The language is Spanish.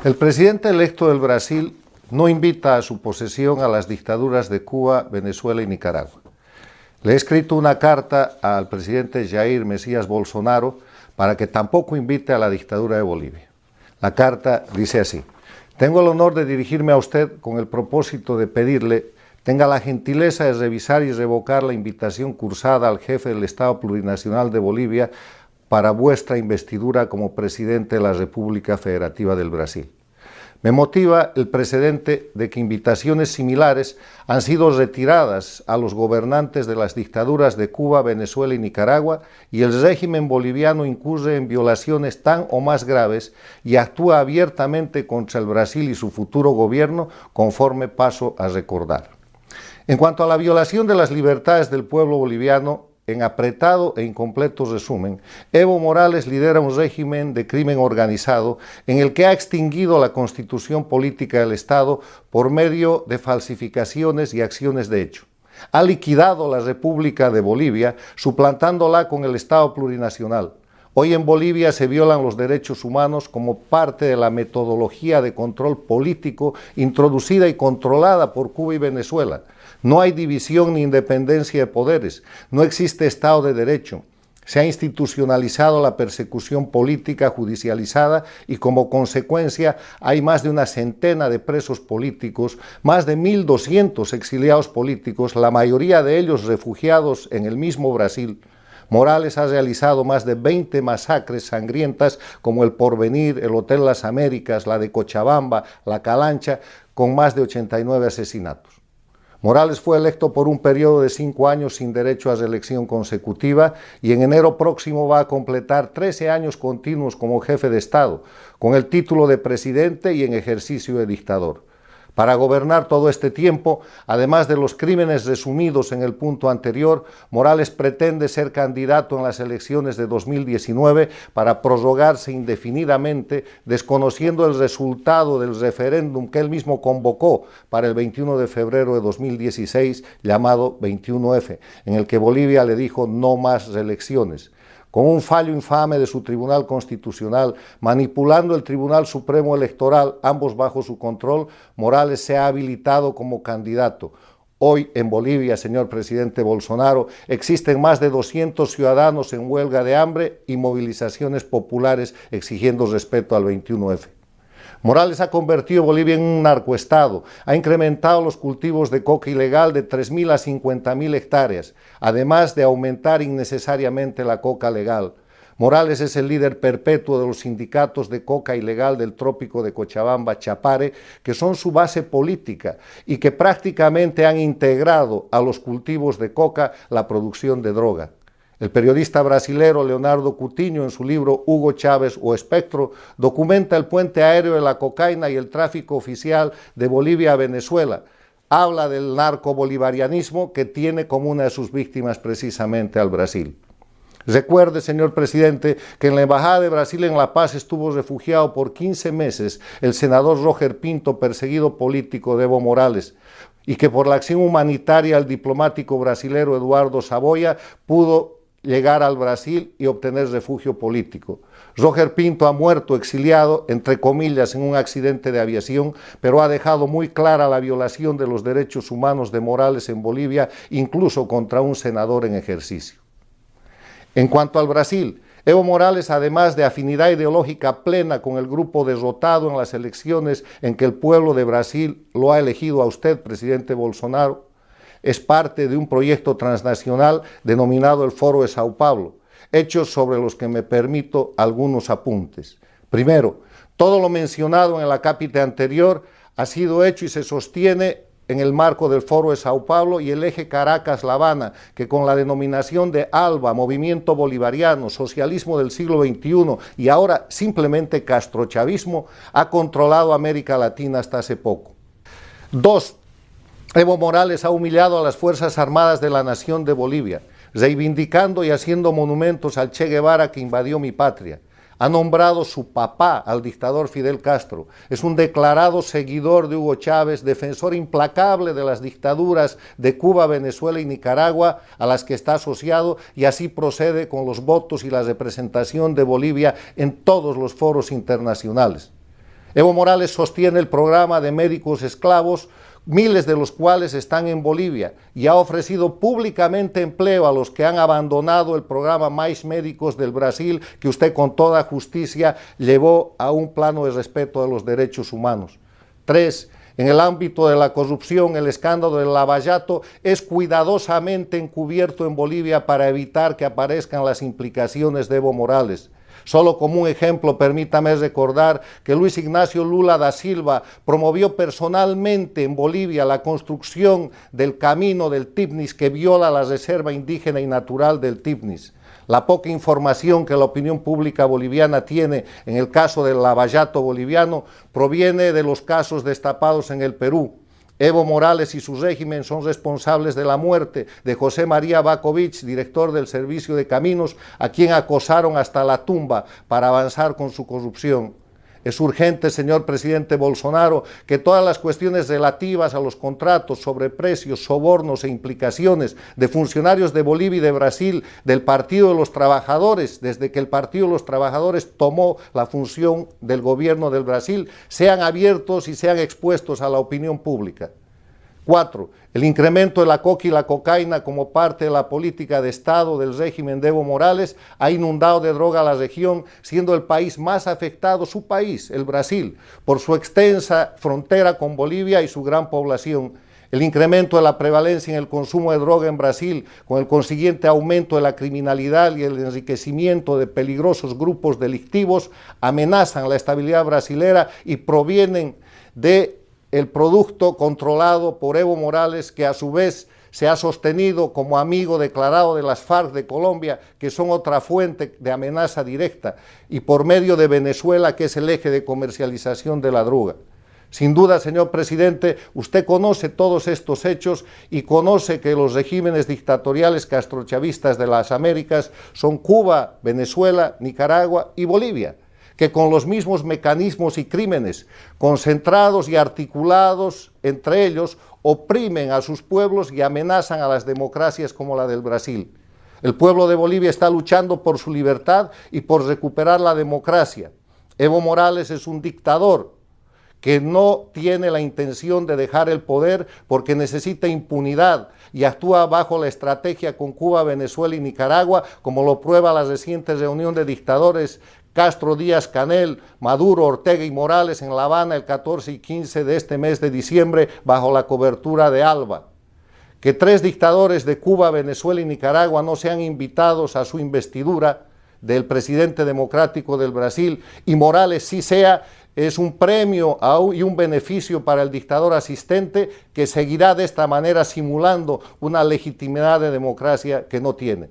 El presidente electo del Brasil no invita a su posesión a las dictaduras de Cuba, Venezuela y Nicaragua. Le he escrito una carta al presidente Jair Mesías Bolsonaro para que tampoco invite a la dictadura de Bolivia. La carta dice así: tengo el honor de dirigirme a usted con el propósito de pedirle tenga la gentileza de revisar y revocar la invitación cursada al jefe del Estado Plurinacional de Bolivia para vuestra investidura como presidente de la República Federativa del Brasil. Me motiva el precedente de que invitaciones similares han sido retiradas a los gobernantes de las dictaduras de Cuba, Venezuela y Nicaragua, y el régimen boliviano incurre en violaciones tan o más graves y actúa abiertamente contra el Brasil y su futuro gobierno, conforme paso a recordar. En cuanto a la violación de las libertades del pueblo boliviano, en apretado e incompleto resumen, Evo Morales lidera un régimen de crimen organizado en el que ha extinguido la constitución política del Estado por medio de falsificaciones y acciones de hecho. Ha liquidado la República de Bolivia, suplantándola con el Estado plurinacional. Hoy en Bolivia se violan los derechos humanos como parte de la metodología de control político introducida y controlada por Cuba y Venezuela. No hay división ni independencia de poderes, no existe Estado de Derecho. Se ha institucionalizado la persecución política judicializada y como consecuencia hay más de una centena de presos políticos, más de 1.200 exiliados políticos, la mayoría de ellos refugiados en el mismo Brasil. Morales ha realizado más de 20 masacres sangrientas como el Porvenir, el Hotel Las Américas, la de Cochabamba, la Calancha, con más de 89 asesinatos. Morales fue electo por un periodo de 5 años sin derecho a reelección consecutiva y en enero próximo va a completar 13 años continuos como jefe de Estado, con el título de presidente y en ejercicio de dictador. Para gobernar todo este tiempo, además de los crímenes resumidos en el punto anterior, Morales pretende ser candidato en las elecciones de 2019 para prorrogarse indefinidamente, desconociendo el resultado del referéndum que él mismo convocó para el 21 de febrero de 2016, llamado 21F, en el que Bolivia le dijo no más reelecciones. Con un fallo infame de su Tribunal Constitucional, manipulando el Tribunal Supremo Electoral, ambos bajo su control, Morales se ha habilitado como candidato. Hoy en Bolivia, señor presidente Bolsonaro, existen más de 200 ciudadanos en huelga de hambre y movilizaciones populares exigiendo respeto al 21F. Morales ha convertido a Bolivia en un narcoestado, ha incrementado los cultivos de coca ilegal de 3.000 a 50.000 hectáreas, además de aumentar innecesariamente la coca legal. Morales es el líder perpetuo de los sindicatos de coca ilegal del trópico de Cochabamba, Chapare, que son su base política y que prácticamente han integrado a los cultivos de coca la producción de droga. El periodista brasilero Leonardo Coutinho, en su libro Hugo Chávez o Espectro, documenta el puente aéreo de la cocaína y el tráfico oficial de Bolivia a Venezuela. Habla del narcobolivarianismo que tiene como una de sus víctimas precisamente al Brasil. Recuerde, señor presidente, que en la Embajada de Brasil en La Paz estuvo refugiado por 15 meses el senador Roger Pinto, perseguido político de Evo Morales, y que por la acción humanitaria el diplomático brasilero Eduardo Saboya pudo llegar al Brasil y obtener refugio político. Roger Pinto ha muerto exiliado, entre comillas, en un accidente de aviación, pero ha dejado muy clara la violación de los derechos humanos de Morales en Bolivia, incluso contra un senador en ejercicio. En cuanto al Brasil, Evo Morales, además de afinidad ideológica plena con el grupo derrotado en las elecciones en que el pueblo de Brasil lo ha elegido a usted, presidente Bolsonaro, es parte de un proyecto transnacional denominado el Foro de Sao Paulo, hechos sobre los que me permito algunos apuntes. Primero, todo lo mencionado en el acápite anterior ha sido hecho y se sostiene en el marco del Foro de Sao Paulo y el eje Caracas-La Habana, que con la denominación de ALBA, Movimiento Bolivariano, Socialismo del siglo XXI y ahora simplemente castrochavismo, ha controlado América Latina hasta hace poco. Dos, Evo Morales ha humillado a las Fuerzas Armadas de la Nación de Bolivia, reivindicando y haciendo monumentos al Che Guevara que invadió mi patria. Ha nombrado su papá al dictador Fidel Castro. Es un declarado seguidor de Hugo Chávez, defensor implacable de las dictaduras de Cuba, Venezuela y Nicaragua a las que está asociado, y así procede con los votos y la representación de Bolivia en todos los foros internacionales. Evo Morales sostiene el programa de médicos esclavos, miles de los cuales están en Bolivia, y ha ofrecido públicamente empleo a los que han abandonado el programa Mais Médicos del Brasil, que usted con toda justicia llevó a un plano de respeto de los derechos humanos. 3. En el ámbito de la corrupción, el escándalo del Lava Jato es cuidadosamente encubierto en Bolivia para evitar que aparezcan las implicaciones de Evo Morales. Solo como un ejemplo, permítame recordar que Luis Ignacio Lula da Silva promovió personalmente en Bolivia la construcción del camino del Tipnis que viola la reserva indígena y natural del Tipnis. La poca información que la opinión pública boliviana tiene en el caso del Lava Jato boliviano proviene de los casos destapados en el Perú. Evo Morales y su régimen son responsables de la muerte de José María Bakovich, director del Servicio de Caminos, a quien acosaron hasta la tumba para avanzar con su corrupción. Es urgente, señor presidente Bolsonaro, que todas las cuestiones relativas a los contratos, sobreprecios, sobornos e implicaciones de funcionarios de Bolivia y de Brasil del Partido de los Trabajadores, desde que el Partido de los Trabajadores tomó la función del gobierno del Brasil, sean abiertos y sean expuestos a la opinión pública. 4. El incremento de la coca y la cocaína como parte de la política de Estado del régimen de Evo Morales ha inundado de droga a la región, siendo el país más afectado, su país, el Brasil, por su extensa frontera con Bolivia y su gran población. El incremento de la prevalencia en el consumo de droga en Brasil, con el consiguiente aumento de la criminalidad y el enriquecimiento de peligrosos grupos delictivos, amenazan la estabilidad brasilera y provienen de el producto controlado por Evo Morales, que a su vez se ha sostenido como amigo declarado de las FARC de Colombia, que son otra fuente de amenaza directa, y por medio de Venezuela, que es el eje de comercialización de la droga. Sin duda, señor presidente, usted conoce todos estos hechos y conoce que los regímenes dictatoriales castrochavistas de las Américas son Cuba, Venezuela, Nicaragua y Bolivia, que con los mismos mecanismos y crímenes concentrados y articulados entre ellos oprimen a sus pueblos y amenazan a las democracias como la del Brasil. El pueblo de Bolivia está luchando por su libertad y por recuperar la democracia. Evo Morales es un dictador que no tiene la intención de dejar el poder porque necesita impunidad y actúa bajo la estrategia con Cuba, Venezuela y Nicaragua, como lo prueba la reciente reunión de dictadores Castro, Díaz Canel, Maduro, Ortega y Morales en La Habana el 14 y 15 de este mes de diciembre bajo la cobertura de ALBA. Que 3 dictadores de Cuba, Venezuela y Nicaragua no sean invitados a su investidura del presidente democrático del Brasil y Morales sí sea, es un premio y un beneficio para el dictador asistente que seguirá de esta manera simulando una legitimidad de democracia que no tiene.